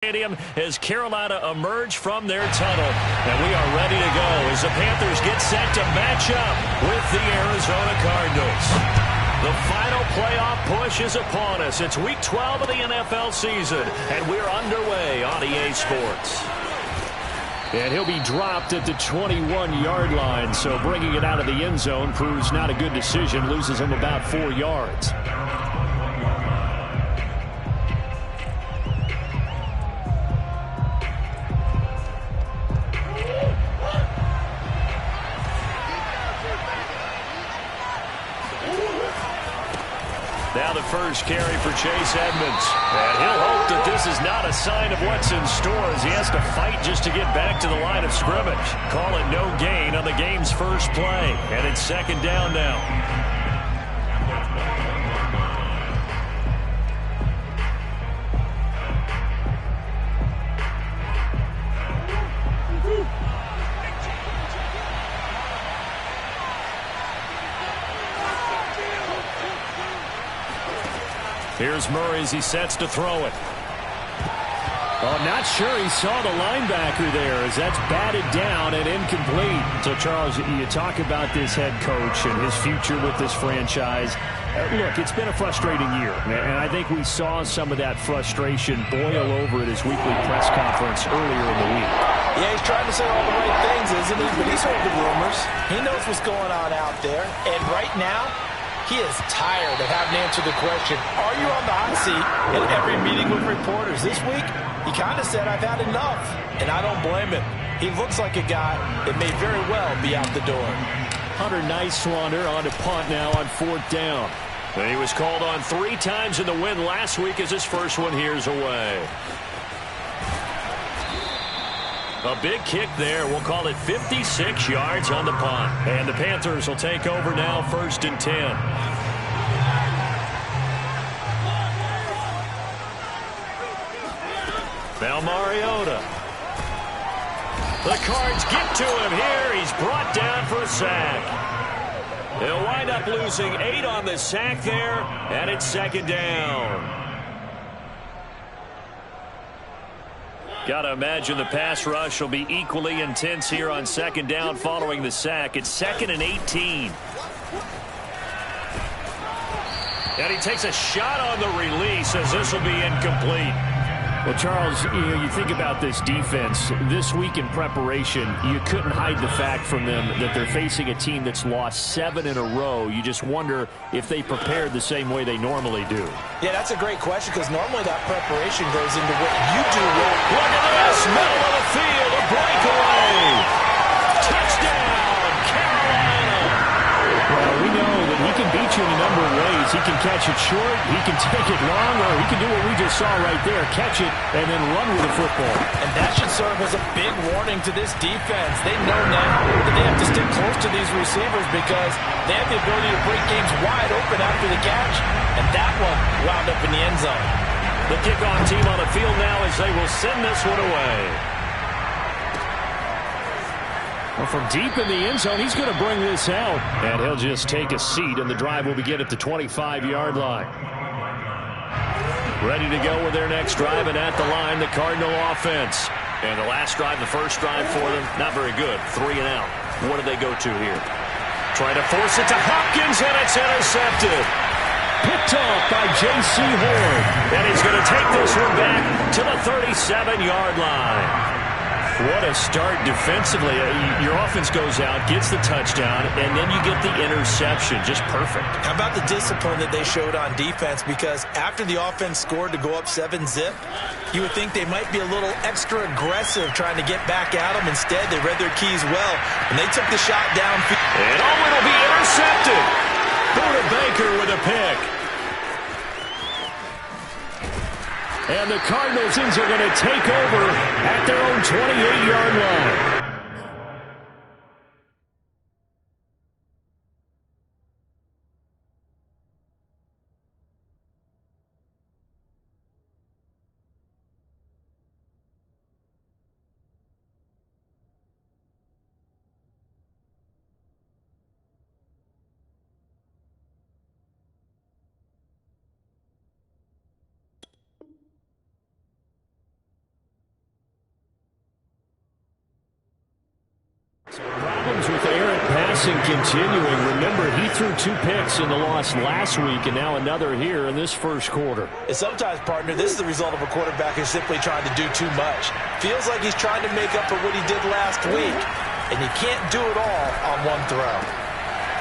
Stadium as Carolina emerge from their tunnel. And we are ready to go as the Panthers get set to match up with the Arizona Cardinals. The final playoff push is upon us. It's week 12 of the NFL season, and we're underway on EA Sports. And he'll be dropped at the 21-yard line, so bringing it out of the end zone proves not a good decision, loses him about 4 yards. Now the first carry for Chase Edmonds. And he'll hope that this is not a sign of what's in store as he has to fight just to get back to the line of scrimmage. Call it no gain on the game's first play. And it's second down now. Here's Murray as he sets to throw it. Oh, not sure he saw the linebacker there as that's batted down and incomplete. So, Charles, you talk about this head coach and his future with this franchise. Look, it's been a frustrating year, and I think we saw some of that frustration boil over at his weekly press conference earlier in the week. Yeah, he's trying to say all the right things, isn't he? But he's heard the rumors. He knows what's going on out there. And right now, he is tired of having to answer the question, are you on the hot seat in every meeting with reporters? This week, he kind of said, I've had enough. And I don't blame him. He looks like a guy that may very well be out the door. Hunter Nice-Swander on to punt now on 4th down. And he was called on 3 times in the win last week as his first one here's away. A big kick there. We'll call it 56 yards on the punt. And the Panthers will take over now, 1st and 10. Now Mariota. The Cards get to him here. He's brought down for a sack. They'll wind up losing 8 on the sack there, and it's second down. Got to imagine the pass rush will be equally intense here on second down following the sack. It's 2nd and 18. And he takes a shot on the release as this will be incomplete. Well, Charles, you think about this defense. This week in preparation, you couldn't hide the fact from them that they're facing a team that's lost 7 in a row. You just wonder if they prepared the same way they normally do. Yeah, that's a great question because normally that preparation goes into what you do well. Look at this, middle of the field, a breakaway. Touchdown, Carolina. Well, we know that he can beat you in a number of ways. He can catch it short, he can take it long, or he can do what we just saw right there, catch it and then run with the football. And that should serve as a big warning to this defense. They know now that they have to stick close to these receivers because they have the ability to break games wide open after the catch. And that one wound up in the end zone. The kickoff team on the field now as they will send this one away. Well, from deep in the end zone, he's going to bring this out. And he'll just take a seat, and the drive will begin at the 25-yard line. Ready to go with their next drive, and at the line, the Cardinal offense. And the last drive, the first drive for them, not very good. 3 and out. What do they go to here? Trying to force it to Hopkins, and it's intercepted. Picked off by J.C. Horn. And he's going to take this one back to the 37-yard line. What a start defensively. Your offense goes out, gets the touchdown, and then you get the interception. Just perfect. How about the discipline that they showed on defense? Because after the offense scored to go up 7-zip, you would think they might be a little extra aggressive trying to get back at them. Instead, they read their keys well, and they took the shot downfield. And it'll be intercepted. Buda Baker with a pick. And the Cardinals are going to take over at their own 28-yard line. with errant passing continuing. Remember, he threw 2 picks in the loss last week and now another here in this first quarter. And sometimes, partner, this is the result of a quarterback who's simply trying to do too much. Feels like he's trying to make up for what he did last week, and you can't do it all on one throw.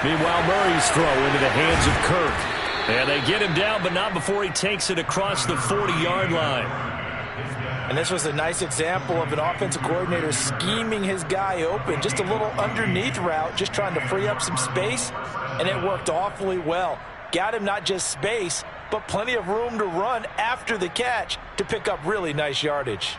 Meanwhile, Murray's throw into the hands of Kirk. And they get him down, but not before he takes it across the 40-yard line. And this was a nice example of an offensive coordinator scheming his guy open. Just a little underneath route, just trying to free up some space, and it worked awfully well. Got him not just space, but plenty of room to run after the catch to pick up really nice yardage.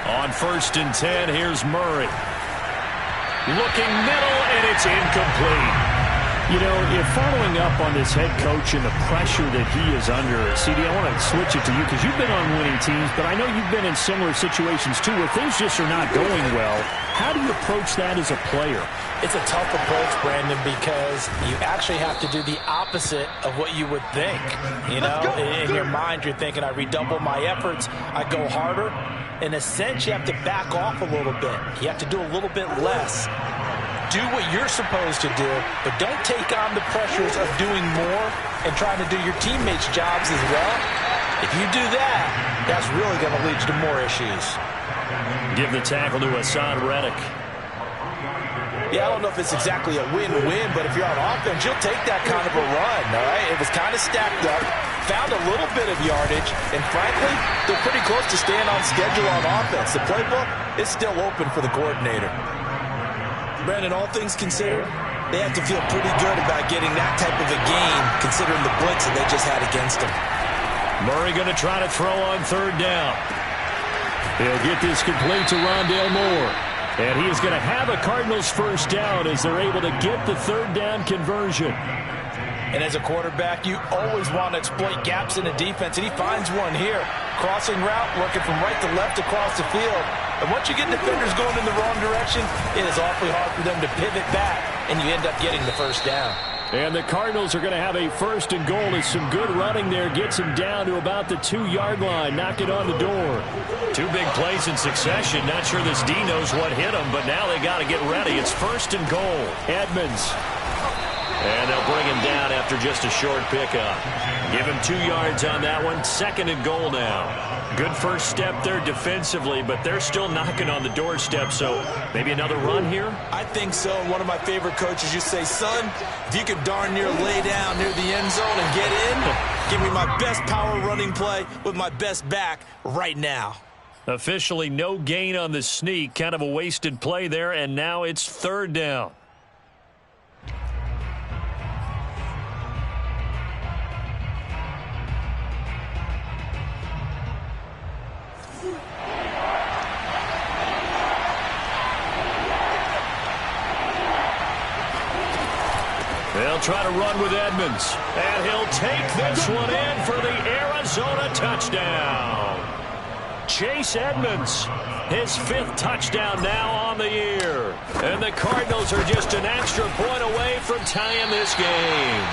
On 1st and 10, here's Murray. Looking middle, and it's incomplete. You know, if following up on this head coach and the pressure that he is under, CD, I want to switch it to you because you've been on winning teams, but I know you've been in similar situations too where things just are not going well. How do you approach that as a player? It's a tough approach, Brandon, because you actually have to do the opposite of what you would think. You know, in your mind, you're thinking, I redouble my efforts, I go harder. In a sense, you have to back off a little bit. You have to do a little bit less. Do what you're supposed to do, but don't take on the pressures of doing more and trying to do your teammates' jobs as well. If you do that, that's really going to lead you to more issues. Give the tackle to Hassan Reddick. Yeah, I don't know if it's exactly a win-win, but if you're on offense, you'll take that kind of a run, all right? It was kind of stacked up, found a little bit of yardage, and frankly, they're pretty close to staying on schedule on offense. The playbook is still open for the coordinator. Brandon, all things considered, they have to feel pretty good about getting that type of a game, considering the blitz that they just had against them. Murray going to try to throw on 3rd down. He'll get this complete to Rondale Moore. And he is going to have a Cardinals first down as they're able to get the 3rd down conversion. And as a quarterback, you always want to exploit gaps in the defense, and he finds one here. Crossing route, working from right to left across the field. And once you get defenders going in the wrong direction, it is awfully hard for them to pivot back, and you end up getting the first down. And the Cardinals are going to have a 1st and goal as some good running there gets him down to about the 2-yard line. Knock it on the door. 2 big plays in succession. Not sure this D knows what hit him, but now they got to get ready. It's 1st and goal. Edmonds. And they'll bring him down after just a short pickup. Give him 2 yards on that one. 2nd and goal now. Good first step there defensively, but they're still knocking on the doorstep, so maybe another run here? I think so. One of my favorite coaches used to say, son, if you could darn near lay down near the end zone and get in, give me my best power running play with my best back right now. Officially no gain on the sneak. Kind of a wasted play there, and now it's 3rd down. They'll try to run with Edmonds. And he'll take this one in for the Arizona touchdown. Chase Edmonds, his 5th touchdown now on the year. And the Cardinals are just an extra point away from tying this game.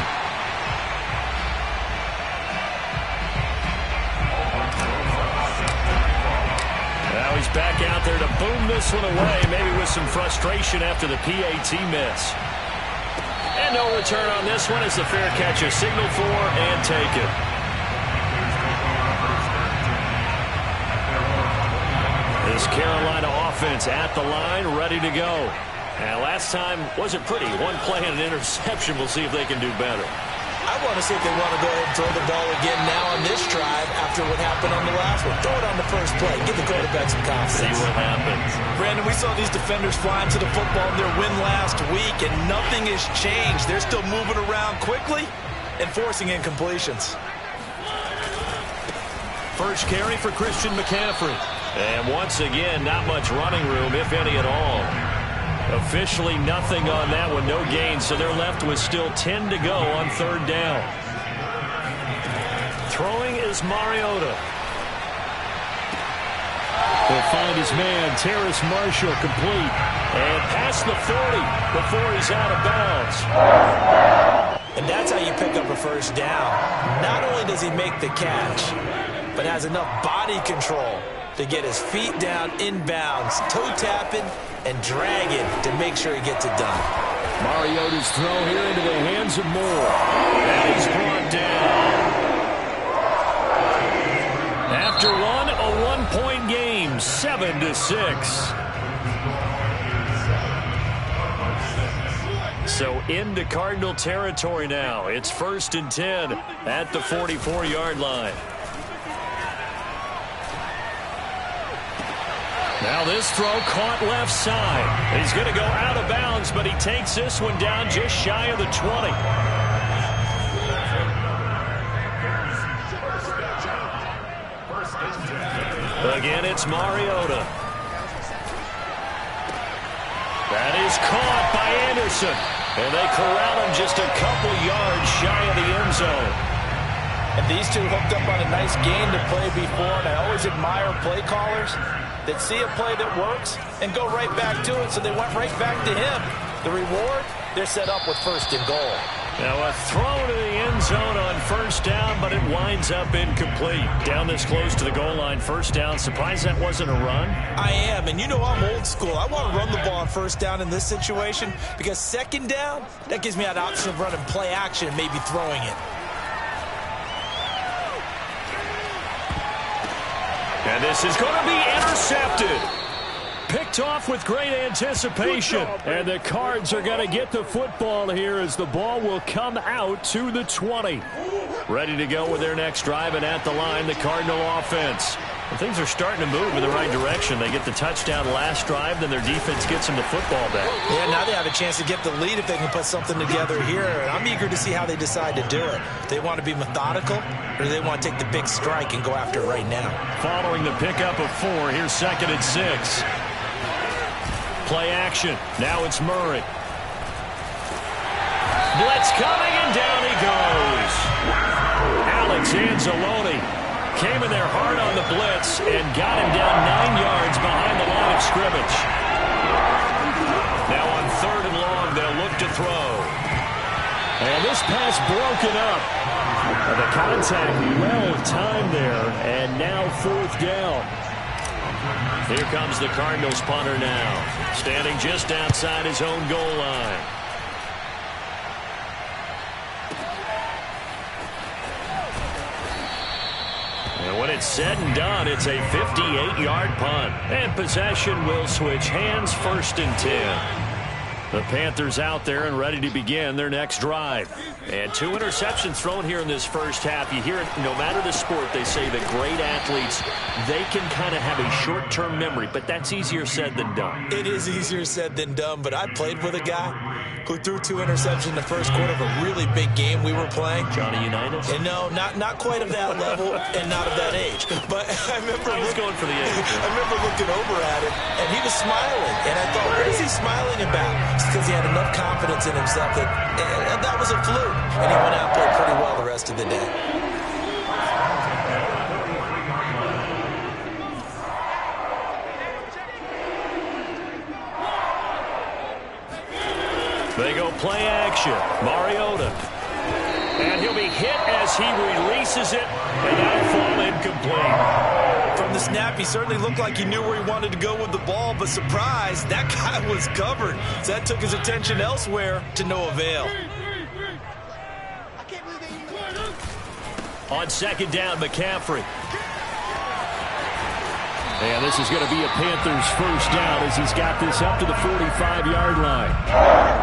Now he's back out there to boom this one away, maybe with some frustration after the PAT miss. And no return on this one as the fair catch is signaled for and taken. This Carolina offense at the line, ready to go. And last time wasn't pretty. 1 play and an interception. We'll see if they can do better. I want to see if they want to go ahead and throw the ball again now on this drive after what happened on the last one. Throw it on the first play. Give the quarterback some confidence. See what happens. Brandon, we saw these defenders flying to the football in their win last week, and nothing has changed. They're still moving around quickly and forcing incompletions. First carry for Christian McCaffrey. And once again, not much running room, if any at all. Officially nothing on that one, no gain, so they're left with still 10 to go on 3rd down. Throwing is Mariota. He'll find his man, Terrace Marshall, complete. And past the 40 before he's out of bounds. And that's how you pick up a first down. Not only does he make the catch, but has enough body control to get his feet down inbounds, toe tapping and dragging to make sure he gets it done. Mariota's throw here into the hands of Moore. And he's brought down. After one, a one-point game, 7-6. So into Cardinal territory now. It's 1st and 10 at the 44-yard line. Now this throw caught left side. He's going to go out of bounds, but he takes this one down just shy of the 20. Again, it's Mariota. That is caught by Anderson. And they corral him just a couple yards shy of the end zone. And these two hooked up on a nice game to play before, and I always admire play callers that see a play that works and go right back to it, so they went right back to him. The reward, they're set up with 1st and goal. Now a throw to the end zone on 1st down, but it winds up incomplete. Down this close to the goal line, 1st down. Surprised that wasn't a run? I am, and you know I'm old school. I want to run the ball on 1st down in this situation because 2nd down, that gives me that option of running play action and maybe throwing it. And this is going to be intercepted. Picked off with great anticipation. And the Cards are going to get the football here as the ball will come out to the 20. Ready to go with their next drive, and at the line, the Cardinal offense. And things are starting to move in the right direction. They get the touchdown last drive, then their defense gets them the football back. Yeah, now they have a chance to get the lead if they can put something together here. And I'm eager to see how they decide to do it. They want to be methodical, or do they want to take the big strike and go after it right now? Following the pickup of 4, here's 2nd and 6. Play action. Now it's Murray. Blitz coming, and down he goes. Alex Anzalone came in there hard on the blitz and got him down 9 yards behind the line of scrimmage. Now on 3rd and long, they'll look to throw. And this pass broken up. The contact well timed there, and now 4th down. Here comes the Cardinals punter now, standing just outside his own goal line. And when it's said and done, it's a 58-yard punt. And possession will switch hands, 1st and 10. The Panthers out there and ready to begin their next drive. And 2 interceptions thrown here in this first half. You hear it, no matter the sport, they say that great athletes, they can kind of have a short-term memory, but that's easier said than done. It is easier said than done, but I played with a guy who threw 2 interceptions in the first quarter of a really big game we were playing. Johnny Unitas? And no, not quite of that level and not of that age. But I remember I was going for the age. I remember looking over at him, and he was smiling. And I thought, what is he smiling about? It's because he had enough confidence in himself that was a fluke. And he went out and played pretty well the rest of the day. They go play action. Mariota. And he'll be hit as he releases it, and that'll fall incomplete. From the snap, he certainly looked like he knew where he wanted to go with the ball, but surprise, that guy was covered. So that took his attention elsewhere to no avail. On 2nd down, McCaffrey. And this is going to be a Panthers 1st down as he's got this up to the 45-yard line.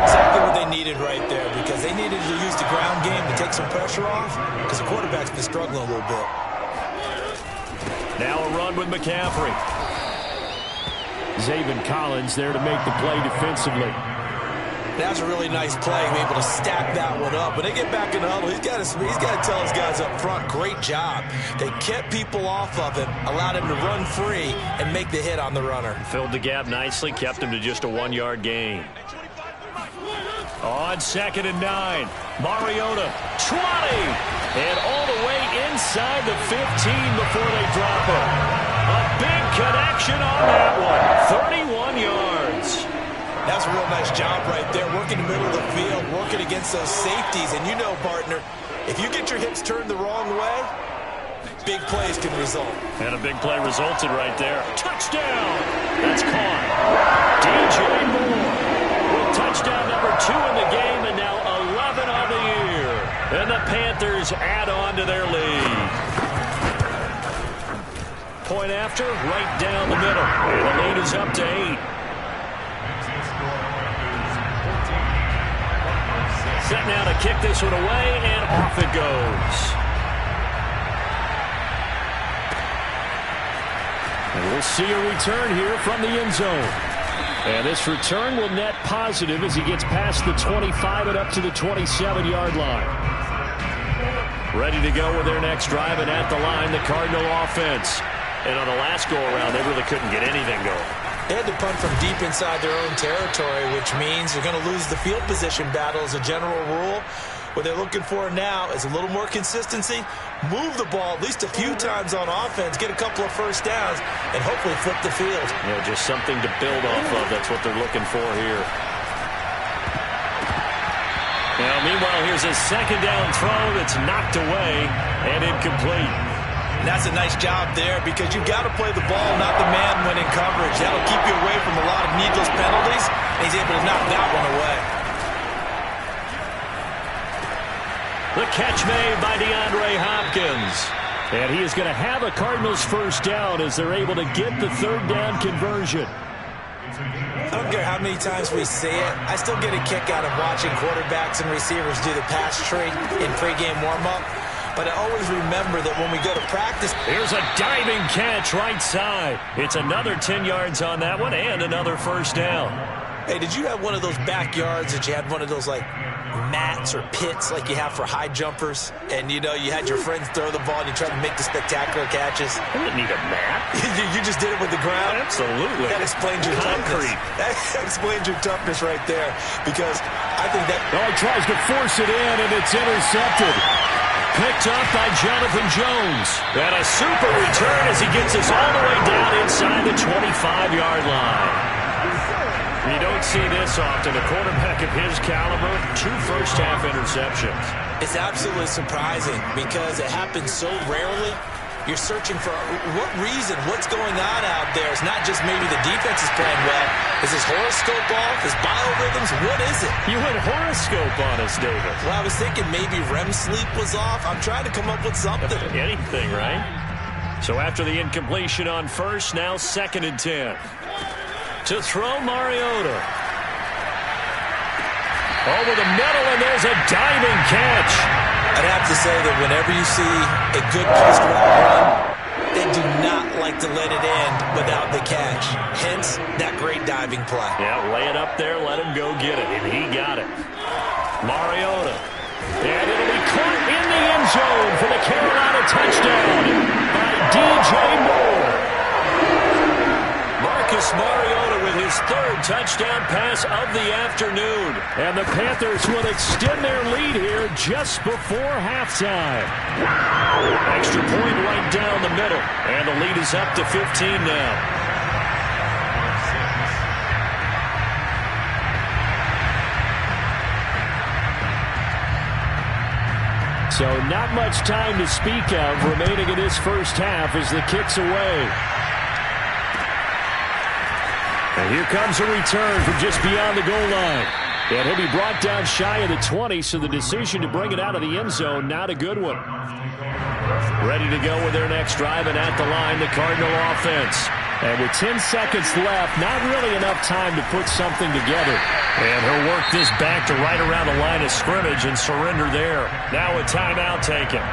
Exactly what they needed right there, because they needed to use the ground game to take some pressure off, because the quarterback's been struggling a little bit. Now a run with McCaffrey. Zaven Collins there to make the play defensively. That's a really nice play, being able to stack that one up. When they get back in the huddle, he's got to tell his guys up front, great job. They kept people off of him, allowed him to run free, and make the hit on the runner. Filled the gap nicely, kept him to just a 1-yard gain. On 2nd and 9, Mariota trotting, and all the way inside the 15 before they drop him. A big connection on that one, 31 yards. That's a real nice job right there, working the middle of the field, working against those safeties. And you know, partner, if you get your hips turned the wrong way, big plays can result. And a big play resulted right there. Touchdown! That's caught. DJ Moore with touchdown number 2 in the game, and now 11 on the year. And the Panthers add on to their lead. Point after, right down the middle. And the lead is up to 8. Set now to kick this one away, and off it goes. And we'll see a return here from the end zone. And this return will net positive as he gets past the 25 and up to the 27-yard line. Ready to go with their next drive, and at the line, the Cardinal offense. And on the last go-around, they really couldn't get anything going. They had to punt from deep inside their own territory, which means you're going to lose the field position battle as a general rule. What they're looking for now is a little more consistency, move the ball at least a few times on offense, get a couple of first downs, and hopefully flip the field. Yeah, just something to build off of. That's what they're looking for here. Now, meanwhile, here's a second down throw that's knocked away and incomplete. And that's a nice job there because you've got to play the ball, not the man when in coverage. That'll keep you away from a lot of needless penalties, and he's able to knock that one away. The catch made by DeAndre Hopkins. And he is going to have a Cardinals first down as they're able to get the third down conversion. I don't care how many times we see it. I still get a kick out of watching quarterbacks and receivers do the pass tree in pregame warm-up. But I always remember that when we go to practice. Here's a diving catch right side. It's another 10 yards on that one and another first down. Hey, did you have one of those backyards that you had one of those, like, mats or pits like you have for high jumpers? And, you know, you had your friends throw the ball and you tried to make the spectacular catches? I didn't need a mat. You just did it with the ground? Absolutely. That explains your concrete. Toughness. That explains your toughness right there. Because I think that. Oh, he tries to force it in, and it's intercepted. Picked up by Jonathan Jones. And a super return as he gets us all the way down inside the 25-yard line. You don't see this often. A quarterback of his caliber, 2 first-half interceptions. It's absolutely surprising because it happens so rarely. You're searching for what reason, what's going on out there. It's not just maybe the defense is playing well. Is his horoscope off? His biorhythms? What is it? You went horoscope on us, David. Well, I was thinking maybe REM sleep was off. I'm trying to come up with something. Anything, right? So after the incompletion on first, now 2nd and 10. To throw Mariota. Over the middle, and there's a diving catch. I'd have to say that whenever you see a good post-route run, they do not like to let it end without the catch. Hence, that great diving play. Yeah, lay it up there, let him go get it, and he got it. Mariota. And it'll be caught in the end zone for the Carolina touchdown by DJ Moore. Marcus Mariota with his 3rd touchdown pass of the afternoon. And the Panthers will extend their lead here just before halftime. Extra point right down the middle. And the lead is up to 15 now. So not much time to speak of remaining in this first half as the kick's away. And here comes a return from just beyond the goal line. And he'll be brought down shy of the 20, so the decision to bring it out of the end zone, not a good one. Ready to go with their next drive, and at the line, the Cardinal offense. And with 10 seconds left, not really enough time to put something together. And he'll work this back to right around the line of scrimmage and surrender there. Now a timeout taken.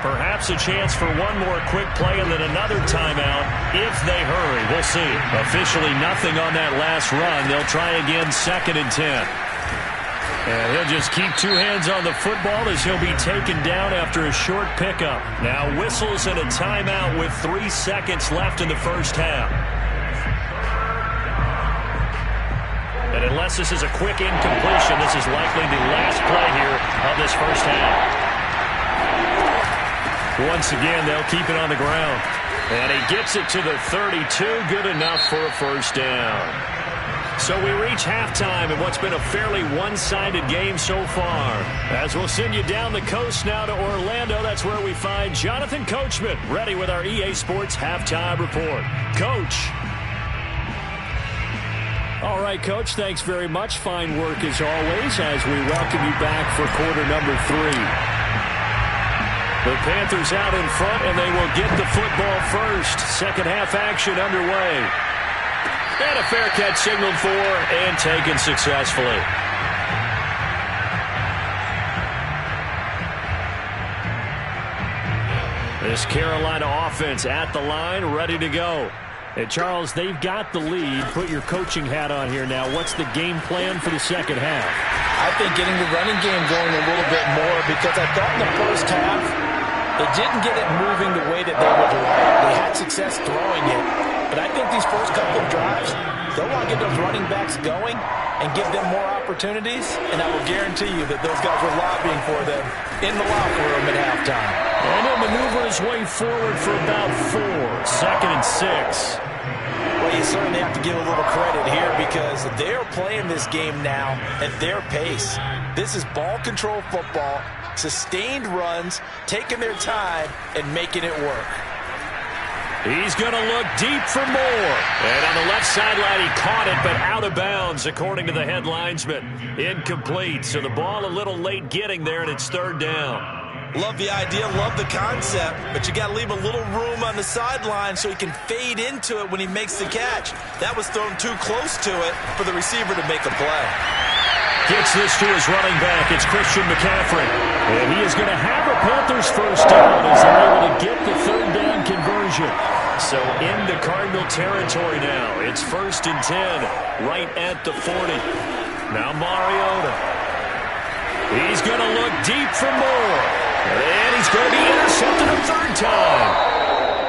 Perhaps a chance for one more quick play and then another timeout if they hurry. We'll see. Officially nothing on that last run. They'll try again 2nd and 10. And he'll just keep 2 hands on the football as he'll be taken down after a short pickup. Now whistles and a timeout with 3 seconds left in the first half. And unless this is a quick incompletion, this is likely the last play here of this first half. Once again, they'll keep it on the ground. And he gets it to the 32. Good enough for a first down. So we reach halftime in what's been a fairly one-sided game so far. As we'll send you down the coast now to Orlando, that's where we find Jonathan Coachman ready with our EA Sports Halftime Report. Coach. All right, Coach, thanks very much. Fine work as always as we welcome you back for quarter number 3. The Panthers out in front, and they will get the football first. Second half action underway. And a fair catch signaled for and taken successfully. This Carolina offense at the line, ready to go. And Charles, they've got the lead. Put your coaching hat on here now. What's the game plan for the second half? I think getting the running game going a little bit more, because I thought in the first half they didn't get it moving the way that they would like. They had success throwing it. But I think these first couple of drives, they'll want to get those running backs going and give them more opportunities. And I will guarantee you that those guys were lobbying for them in the locker room at halftime. And he'll maneuver his way forward for about 4. Second and 6. Well, you certainly have to give a little credit here because they're playing this game now at their pace. This is ball control football, sustained runs, taking their time, and making it work. He's going to look deep for more. And on the left sideline, he caught it, but out of bounds, according to the head linesman. Incomplete, so the ball a little late getting there, and it's third down. Love the idea, love the concept, but you got to leave a little room on the sideline so he can fade into it when he makes the catch. That was thrown too close to it for the receiver to make a play. Gets this to his running back. It's Christian McCaffrey. And he is going to have a Panthers first down as they're able to get the third down conversion. So into Cardinal territory now. It's 1st and 10, right at the 40. Now Mariota. He's going to look deep for more. And he's going to be intercepted a third time.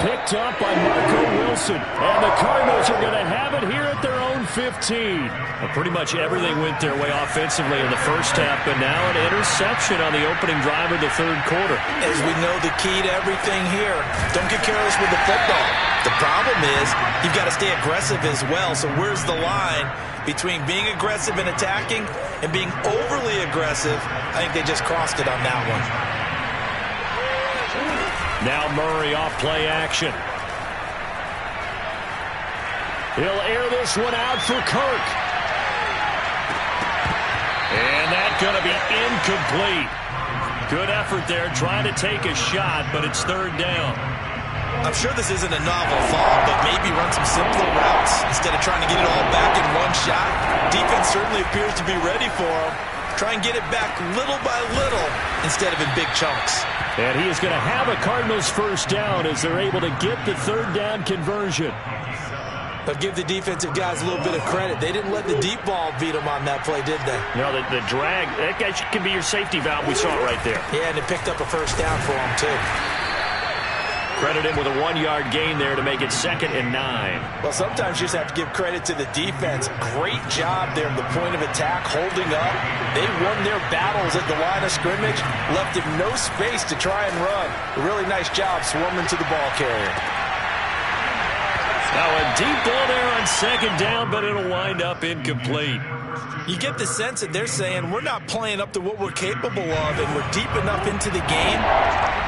Picked up by Marco Wilson. And the Cardinals are going to have it here at their own 15. Well, pretty much everything went their way offensively in the first half, but now an interception on the opening drive of the third quarter. As we know, the key to everything here, don't get careless with the football. The problem is you've got to stay aggressive as well. So where's the line between being aggressive and attacking and being overly aggressive? I think they just crossed it on that one. Now Murray off play action. He'll air this one out for Kirk. And that's going to be incomplete. Good effort there, trying to take a shot, but it's third down. I'm sure this isn't a novel thought, but maybe run some simpler routes instead of trying to get it all back in one shot. Defense certainly appears to be ready for him. Try and get it back little by little instead of in big chunks. And he is going to have a Cardinals first down as they're able to get the third down conversion. But give the defensive guys a little bit of credit. They didn't let the deep ball beat them on that play, did they? No, the drag, that guy can be your safety valve. We saw it right there. Yeah, and it picked up a first down for him, too. Credit him with a 1-yard gain there to make it 2nd and 9. Well, sometimes you just have to give credit to the defense. Great job there at the point of attack, holding up. They won their battles at the line of scrimmage, left him no space to try and run. A really nice job swarming to the ball carrier. Now a deep ball there on 2nd down, but it'll wind up incomplete. You get the sense that they're saying we're not playing up to what we're capable of, and we're deep enough into the game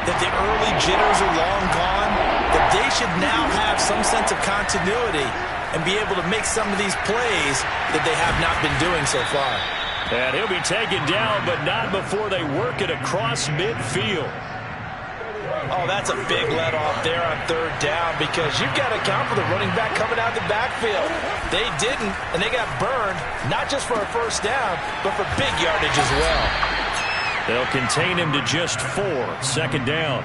that the early jitters are long gone, that they should now have some sense of continuity and be able to make some of these plays that they have not been doing so far. And he'll be taken down, but not before they work it across midfield. Oh, that's a big let-off there on third down because you've got to account for the running back coming out of the backfield. They didn't, and they got burned, not just for a first down, but for big yardage as well. They'll contain him to just 4, 2nd down.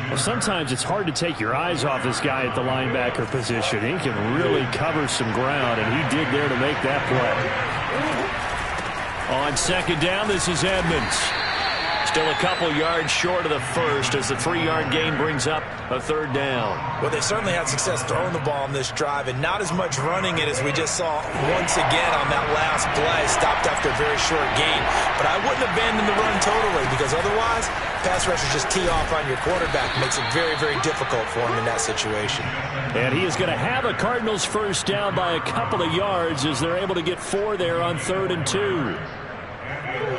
Well, sometimes it's hard to take your eyes off this guy at the linebacker position. He can really cover some ground, and he did there to make that play. On 2nd down, this is Edmonds. Still a couple yards short of the first as the 3-yard gain brings up a third down. Well, they certainly had success throwing the ball on this drive and not as much running it as we just saw once again on that last play. Stopped after a very short gain. But I wouldn't abandon the run totally because otherwise pass rushers just tee off on your quarterback. Makes it very, very difficult for him in that situation. And he is going to have a Cardinals first down by a couple of yards as they're able to get 4 there on 3rd and 2.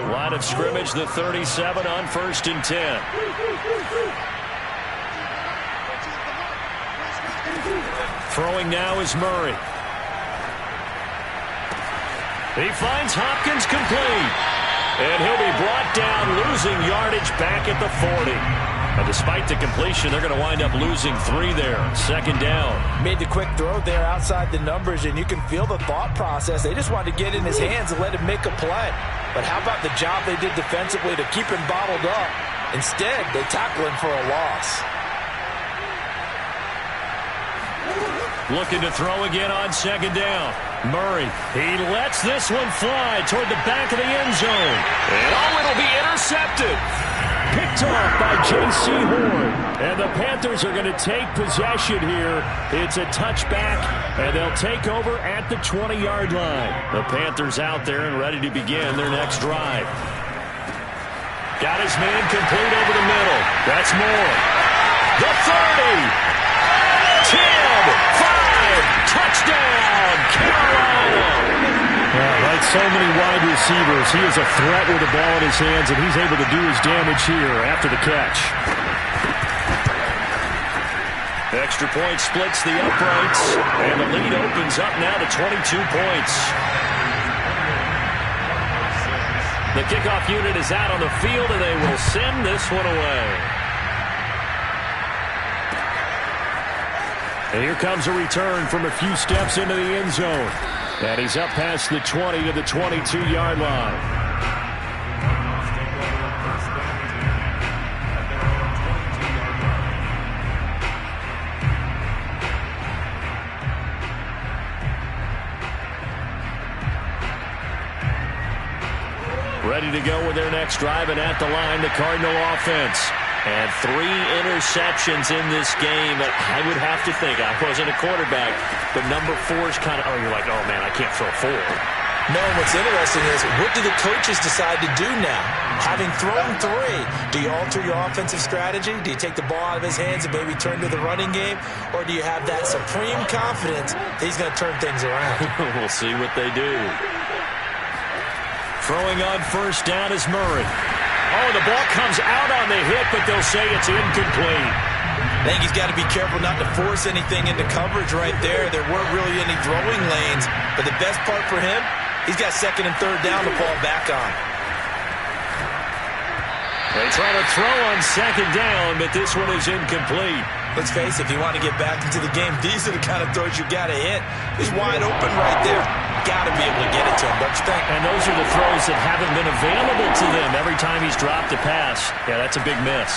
Line of scrimmage, the 37 on 1st and 10. Throwing now is Murray. He finds Hopkins complete. And he'll be brought down, losing yardage back at the 40. And despite the completion, they're going to wind up losing 3 there. 2nd down. Made the quick throw there outside the numbers, and you can feel the thought process. They just wanted to get in his hands and let him make a play. But how about the job they did defensively to keep him bottled up? Instead, they tackle him for a loss. Looking to throw again on 2nd down. Murray, he lets this one fly toward the back of the end zone. And it'll be intercepted. Picked off by J.C. Horn. And the Panthers are going to take possession here. It's a touchback, and they'll take over at the 20-yard line. The Panthers out there and ready to begin their next drive. Got his man complete over the middle. That's Moore. The 30. 10, 5, touchdown, Carolina. Like so many wide receivers, he is a threat with the ball in his hands, and he's able to do his damage here after the catch. Extra point splits the uprights, and the lead opens up now to 22 points. The kickoff unit is out on the field, and they will send this one away. And here comes a return from a few steps into the end zone. And he's up past the 20 to the 22-yard line. Ready to go with their next drive, and at the line, the Cardinal offense. And 3 interceptions in this game. I would have to think, I wasn't a quarterback, but number 4 is kind of, you're like, oh, man, I can't throw 4. No, what's interesting is, what do the coaches decide to do now? Having thrown 3, do you alter your offensive strategy? Do you take the ball out of his hands and maybe turn to the running game? Or do you have that supreme confidence that he's going to turn things around? We'll see what they do. Throwing on first down is Murray. Oh, the ball comes out on the hit, but they'll say it's incomplete. I think he's got to be careful not to force anything into coverage right there. There weren't really any throwing lanes, but the best part for him, he's got 2nd and 3rd down to fall back on. They try to throw on 2nd down, but this one is incomplete. Let's face it, if you want to get back into the game, these are the kind of throws you got to hit. He's wide open right there. Got to be able to get it to him, don't you think? And those are the throws that haven't been available to them every time he's dropped a pass. Yeah, that's a big miss.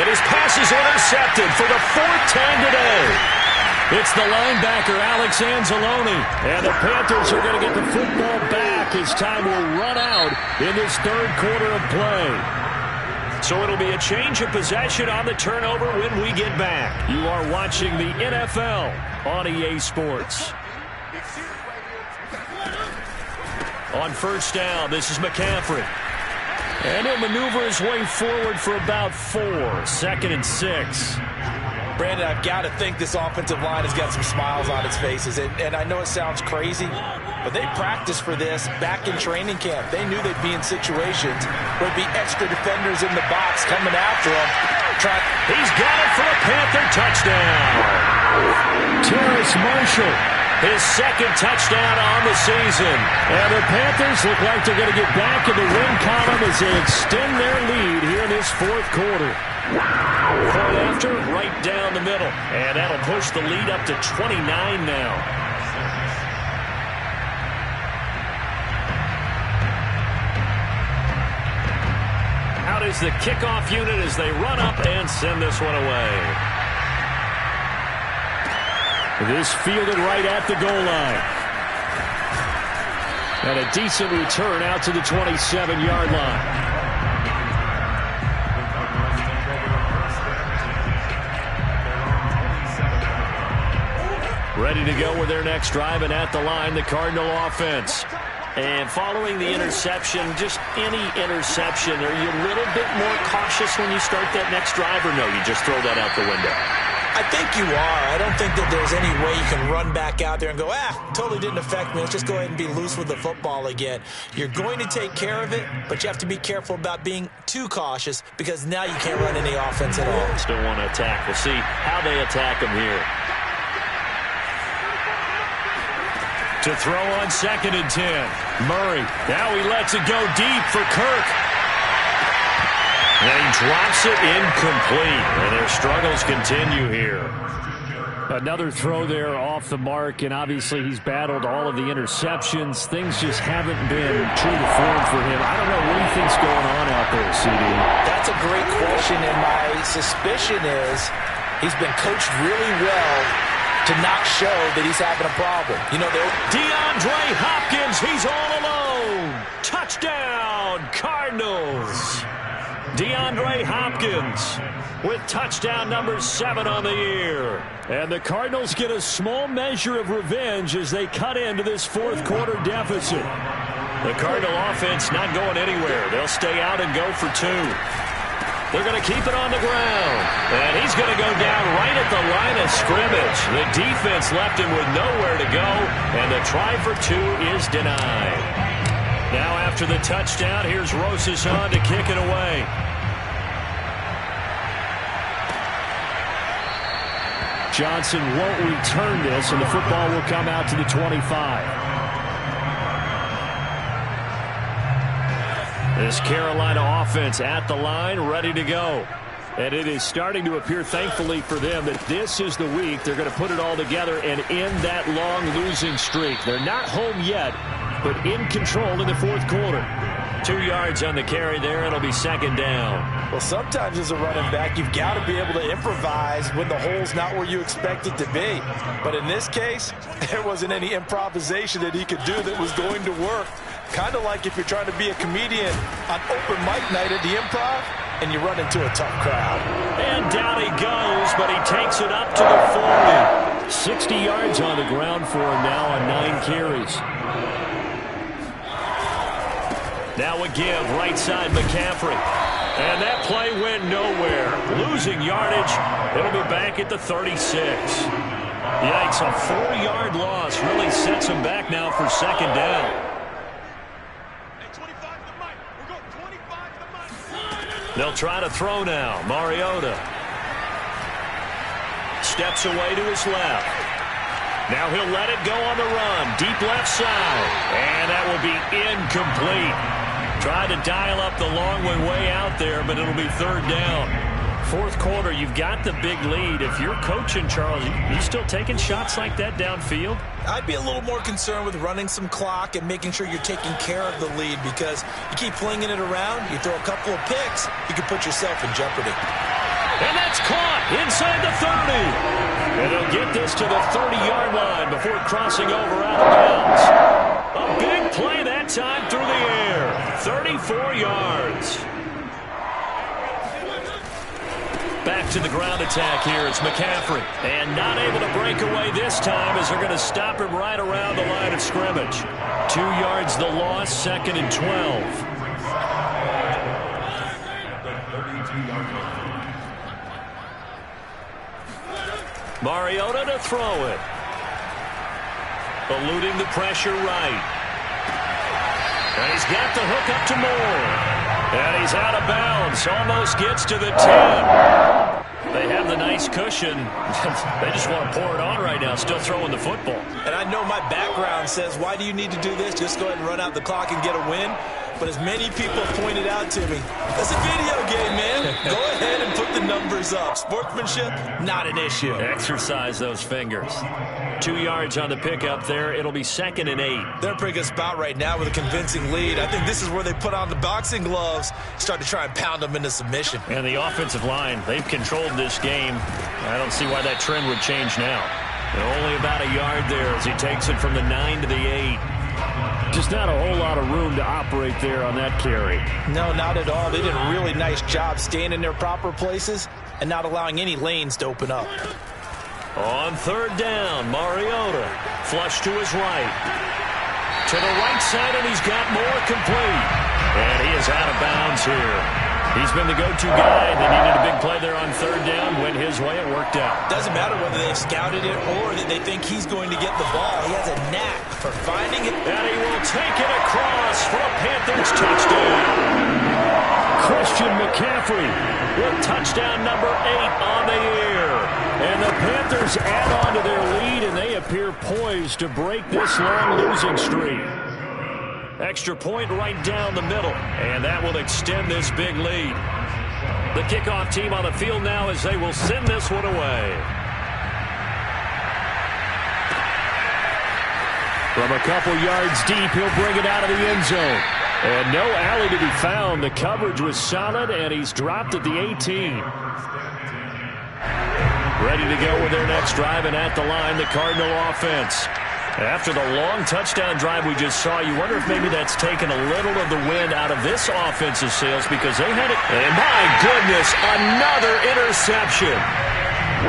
And his pass is intercepted for the 4th time today. It's the linebacker, Alex Anzalone. And the Panthers are going to get the football back as time will run out in this 3rd quarter of play. So it'll be a change of possession on the turnover when we get back. You are watching the NFL on EA Sports. On first down, this is McCaffrey. And he'll maneuver his way forward for about 4. 2nd and 6. Brandon, I've got to think this offensive line has got some smiles on its faces. And I know it sounds crazy, but they practiced for this back in training camp. They knew they'd be in situations where there'd be extra defenders in the box coming after them. He's got it for a Panther touchdown. Terrace Marshall, his 2nd touchdown on the season. And the Panthers look like they're going to get back in the win column as they extend their lead here in this 4th quarter. Point after, right down the middle. And that'll push the lead up to 29 now. Out is the kickoff unit as they run up and send this one away. This fielded right at the goal line. And a decent return out to the 27-yard line. Ready to go with their next drive, and at the line, the Cardinal offense. And following the interception, just any interception, are you a little bit more cautious when you start that next drive, or no, you just throw that out the window? I think you are. I don't think that there's any way you can run back out there and go, totally didn't affect me. Let's just go ahead and be loose with the football again. You're going to take care of it, but you have to be careful about being too cautious because now you can't run any offense at all. Still want to attack. We'll see how they attack them here. To throw on 2nd and 10. Murray. Now he lets it go deep for Kirk. And he drops it incomplete. And their struggles continue here. Another throw there off the mark, and obviously he's battled all of the interceptions. Things just haven't been true to form for him. I don't know what he thinks going on out there, CD. That's a great question, and my suspicion is he's been coached really well to not show that he's having a problem. You know, DeAndre Hopkins, he's all alone. Touchdown, Cardinals. DeAndre Hopkins with touchdown number 7 on the year. And the Cardinals get a small measure of revenge as they cut into this fourth quarter deficit. The Cardinal offense not going anywhere. They'll stay out and go for 2. They're going to keep it on the ground. And he's going to go down right at the line of scrimmage. The defense left him with nowhere to go. And the try for 2 is denied. Now after the touchdown, here's Rosas on to kick it away. Johnson won't return this, and the football will come out to the 25. This Carolina offense at the line, ready to go. And it is starting to appear, thankfully for them, that this is the week they're going to put it all together and end that long losing streak. They're not home yet, but in control in the fourth quarter. 2 yards on the carry there. It'll be 2nd down. Well, sometimes as a running back, you've got to be able to improvise when the hole's not where you expect it to be. But in this case, there wasn't any improvisation that he could do that was going to work. Kind of like if you're trying to be a comedian on open mic night at the Improv and you run into a tough crowd. And down he goes, but he takes it up to the 40. 60 yards on the ground for him now on 9 carries. Now a give, right side McCaffrey. And that play went nowhere. Losing yardage. It'll be back at the 36. Yikes, a 4-yard loss really sets him back now for 2nd down. They'll try to throw now. Mariota steps away to his left. Now he'll let it go on the run. Deep left side. And that will be incomplete. Tried to dial up the long one way out there, but it'll be 3rd down. Fourth quarter, you've got the big lead. If you're coaching, Charles, you still taking shots like that downfield? I'd be a little more concerned with running some clock and making sure you're taking care of the lead, because you keep flinging it around, you throw a couple of picks, you can put yourself in jeopardy. And that's caught inside the 30. And they'll get this to the 30-yard line before crossing over out of bounds. A big play that time through the air. 34 yards. Back to the ground attack here. It's McCaffrey. And not able to break away this time as they're going to stop him right around the line of scrimmage. 2 yards the loss, 2nd and 12. Mariota to throw it. Eluding the pressure right. And he's got the hook up to Moore. And he's out of bounds. Almost gets to the 10. They have the nice cushion. They just want to pour it on right now, still throwing the football. And I know my background says, why do you need to do this? Just go ahead and run out the clock and get a win. But as many people have pointed out to me, that's a video game, man. Go ahead and put the numbers up. Sportsmanship, not an issue. Exercise those fingers. 2 yards on the pickup there. It'll be 2nd and 8. They're a pretty good spot right now with a convincing lead. I think this is where they put on the boxing gloves, start to try and pound them into submission. And the offensive line, they've controlled this game. I don't see why that trend would change now. And only about a yard there as he takes it from the 9 to the 8. Just not a whole lot of room to operate there on that carry. No, not at all. They did a really nice job staying in their proper places and not allowing any lanes to open up. On third down, Mariota. Flush to his right. To the right side, and he's got more complete. And he is out of bounds here. He's been the go-to guy. They needed a big play there on third down. Went his way. It worked out. Doesn't matter whether they've scouted it or that they think he's going to get the ball. He has a knack for finding it. And he will take it across for a Panthers touchdown. Christian McCaffrey with touchdown number 8 on the year. And the Panthers add on to their lead, and they appear poised to break this long losing streak. Extra point right down the middle, and that will extend this big lead. The kickoff team on the field now as they will send this one away. From a couple yards deep, he'll bring it out of the end zone. And no alley to be found. The coverage was solid, and he's dropped at the 18. Ready to go with their next drive, and at the line, the Cardinal offense. After the long touchdown drive we just saw, you wonder if maybe that's taken a little of the wind out of this offensive sails because they had it. And my goodness, another interception.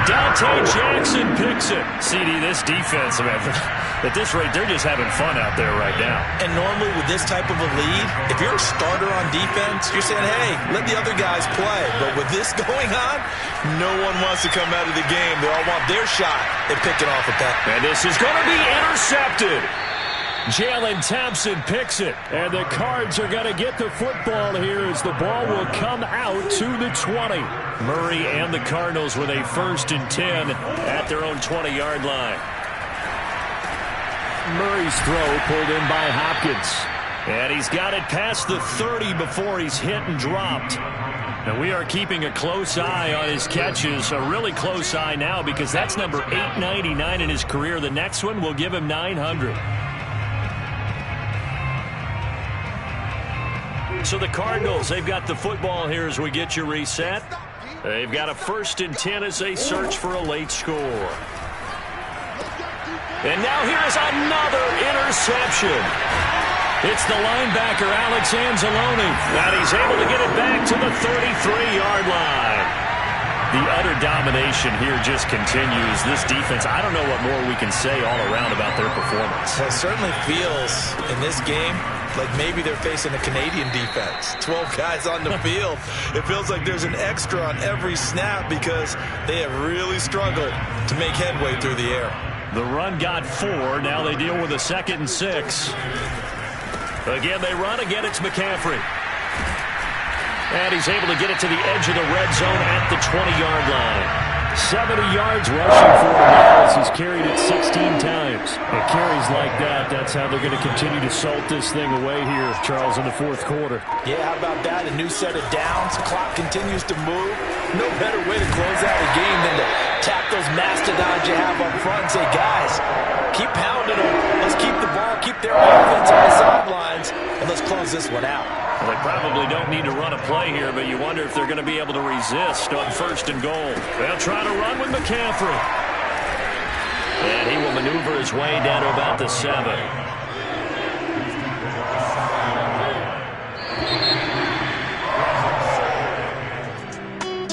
Dante Jackson picks it. CD, this defense, at this rate, they're just having fun out there right now. And normally with this type of a lead, if you're a starter on defense, you're saying, hey, let the other guys play. But with this going on, no one wants to come out of the game. They all want their shot at picking off a pass. And this is going to be intercepted. Jalen Thompson picks it. And the Cards are going to get the football here as the ball will come out to the 20. Murray and the Cardinals with a 1st and 10 at their own 20-yard line. Murray's throw pulled in by Hopkins. And he's got it past the 30 before he's hit and dropped. And we are keeping a close eye on his catches, a really close eye now because that's number 899 in his career. The next one will give him 900. So the Cardinals, they've got the football here as we get you reset. They've got a 1st and 10 as they search for a late score. And now here's another interception. It's the linebacker, Alex Anzalone. And he's able to get it back to the 33-yard line. The utter domination here just continues. This defense, I don't know what more we can say all around about their performance. Well, it certainly feels in this game like maybe they're facing a Canadian defense. 12 guys on the field. It feels like there's an extra on every snap because they have really struggled to make headway through the air. The run got 4. Now they deal with a 2nd and 6. Again, they run. Again, it's McCaffrey. And he's able to get it to the edge of the red zone at the 20-yard line. 70 yards rushing for him now as he's carried it 16 times. And carries like that, that's how they're going to continue to salt this thing away here, Charles, in the 4th quarter. Yeah, how about that? A new set of downs. Clock continues to move. No better way to close out a game than to tap those mastodons you have up front and say, guys, keep pounding them. Let's keep the ball, keep their offense on the sidelines, and let's close this one out. Well, they probably don't need to run a play here, but you wonder if they're going to be able to resist on 1st and goal. They'll try to run with McCaffrey. And he will maneuver his way down to about the 7.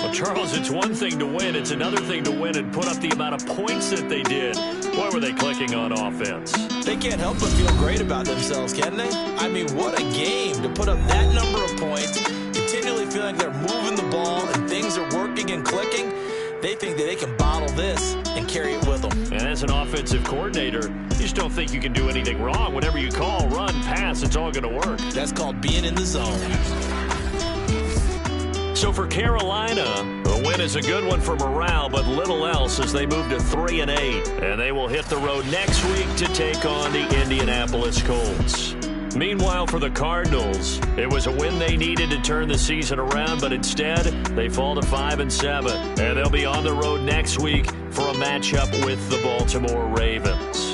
Well, Charles, it's one thing to win. It's another thing to win and put up the amount of points that they did. What were they clicking on offense? They can't help but feel great about themselves, can they? I mean, what a game to put up that number of points, continually feeling like they're moving the ball and things are working and clicking. They think that they can bottle this and carry it with them. And as an offensive coordinator, you just don't think you can do anything wrong. Whatever you call, run, pass, it's all going to work. That's called being in the zone. So for Carolina, a win is a good one for morale, but little else as they move to 3-8. And they will hit the road next week to take on the Indianapolis Colts. Meanwhile, for the Cardinals, it was a win they needed to turn the season around, but instead, they fall to 5-7. And they'll be on the road next week for a matchup with the Baltimore Ravens.